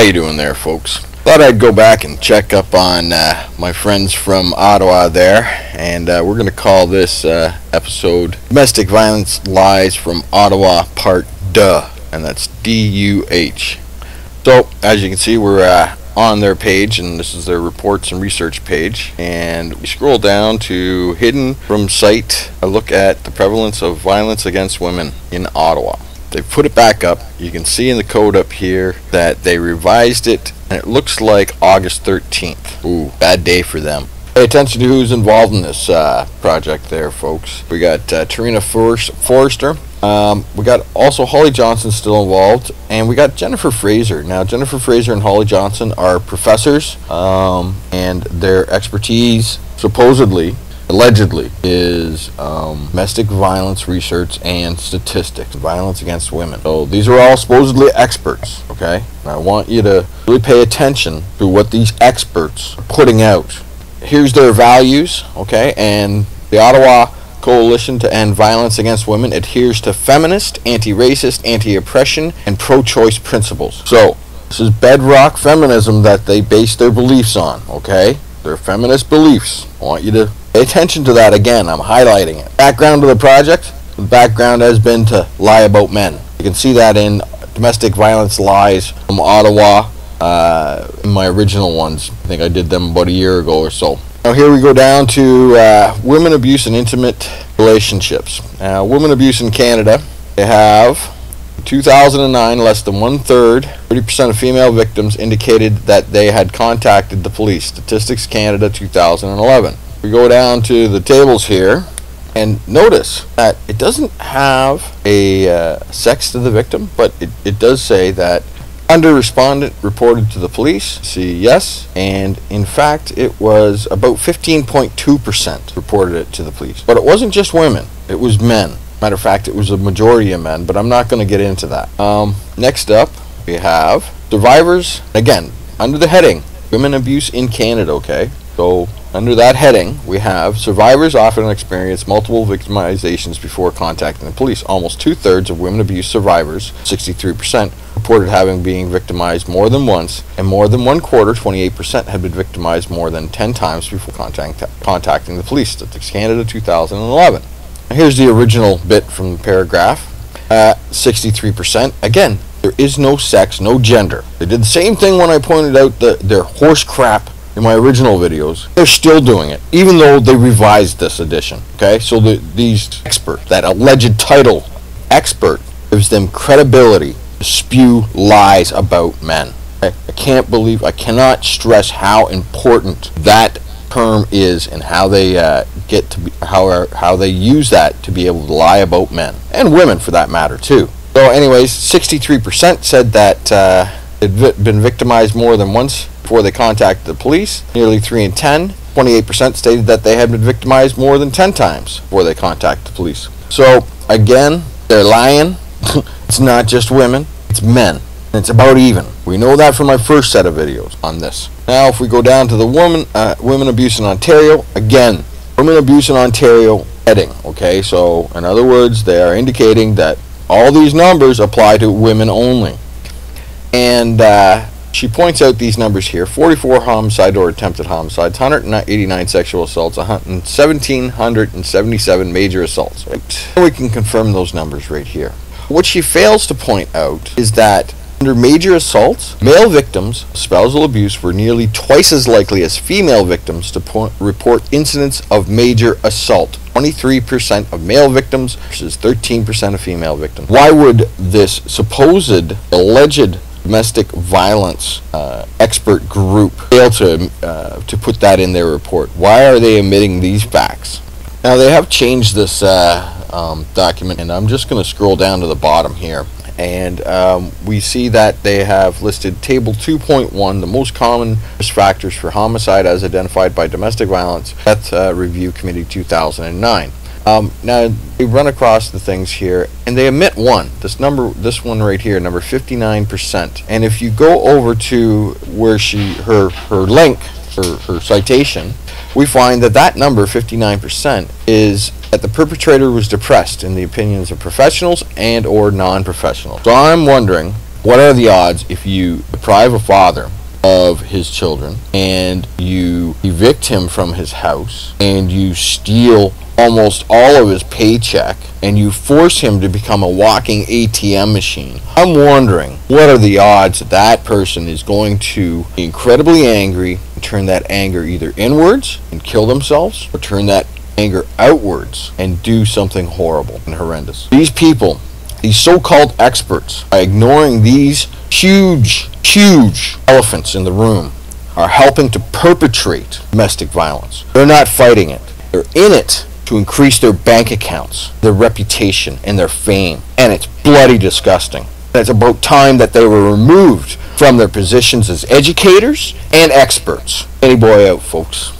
How you doing there, folks? Thought I'd go back and check up on my friends from Ottawa there, and we're going to call this episode Domestic Violence Lies from Ottawa Part Duh, and that's D-U-H. So, as you can see, we're on their page, and this is their reports and research page, and we scroll down to Hidden from Sight, a look at the prevalence of violence against women in Ottawa. They put it back up. You can see in the code up here that they revised it, and it looks like August 13th. Ooh, bad day for them. Pay attention to who's involved in this project there, folks. We got Tarina Forrester. We got also Holly Johnson still involved, and we got Jennifer Fraser. Now, Jennifer Fraser and Holly Johnson are professors, and their expertise, supposedly, allegedly, is domestic violence research and statistics, violence against women. So these are all supposedly experts, okay? And I want you to really pay attention to what these experts are putting out. Here's their values, okay? And the Ottawa Coalition to End Violence Against Women adheres to feminist, anti-racist, anti-oppression, and pro-choice principles. So this is bedrock feminism that they base their beliefs on, okay? Their feminist beliefs. I want you to pay attention to that again. I'm highlighting it. Background to the project. The background has been to lie about men. You can see that in Domestic Violence Lies from Ottawa, in my original ones. I think I did them about a year ago or so. Now here we go down to women abuse and intimate relationships. Women abuse in Canada. They have, in 2009, less than 1/3, 30% of female victims indicated that they had contacted the police. Statistics Canada 2011. We go down to the tables here, and notice that it doesn't have a sex to the victim, but it does say that under respondent reported to the police, see yes, and in fact it was about 15.2% reported it to the police. But it wasn't just women, it was men. Matter of fact, it was a majority of men, but I'm not going to get into that. Next up, we have survivors, again, under the heading, women abuse in Canada, okay? So, under that heading, we have survivors often experience multiple victimizations before contacting the police. Almost 2/3 of women abuse survivors, 63%, reported having been victimized more than once, and more than 1/4, 28%, had been victimized more than 10 times before contacting the police. Statistics Canada 2011. Here's the original bit from the paragraph. 63%. Again, there is no sex, no gender. They did the same thing when I pointed out their horse crap in my original videos. They're still doing it, even though they revised this edition. Okay, so these experts, that alleged title expert, gives them credibility to spew lies about men. Okay? I cannot stress how important that term is and how they how they use that to be able to lie about men and women for that matter too. So anyways, 63% said that they'd been victimized more than once before they contacted the police. Nearly 3 in 10, 28% stated that they had been victimized more than 10 times before they contacted the police. So again, they're lying. It's not just women, it's men. It's about even. We know that from my first set of videos on this. Now if we go down to the women abuse in Ontario, again, women abuse in Ontario heading, okay? So in other words, they are indicating that all these numbers apply to women only. And she points out these numbers here: 44 homicide or attempted homicides, 189 sexual assaults, 1,777 major assaults. Right? And we can confirm those numbers right here. What she fails to point out is that under major assaults, male victims of spousal abuse were nearly twice as likely as female victims to report incidents of major assault. 23% of male victims versus 13% of female victims. Why would this supposed alleged domestic violence expert group fail to put that in their report? Why are they omitting these facts? Now they have changed this document, and I'm just going to scroll down to the bottom here, and we see that they have listed Table 2.1, the most common risk factors for homicide as identified by Domestic Violence Death Review Committee 2009. Now they run across the things here, and they omit one. This one right here, number 59%. And if you go over to where her link, her citation, we find that number 59% is that the perpetrator was depressed in the opinions of professionals and or non-professionals. So I'm wondering What are the odds if you deprive a father of his children and you evict him from his house and you steal almost all of his paycheck and you force him to become a walking ATM machine? I'm wondering, what are the odds that that person is going to be incredibly angry and turn that anger either inwards and kill themselves, or turn that anger outwards and do something horrible and horrendous? These people, these so-called experts, by ignoring these huge elephants in the room, are helping to perpetrate domestic violence. They're not fighting it. They're in it to increase their bank accounts, their reputation, and their fame. And it's bloody disgusting. It's about time that they were removed from their positions as educators and experts. Any boy out, folks.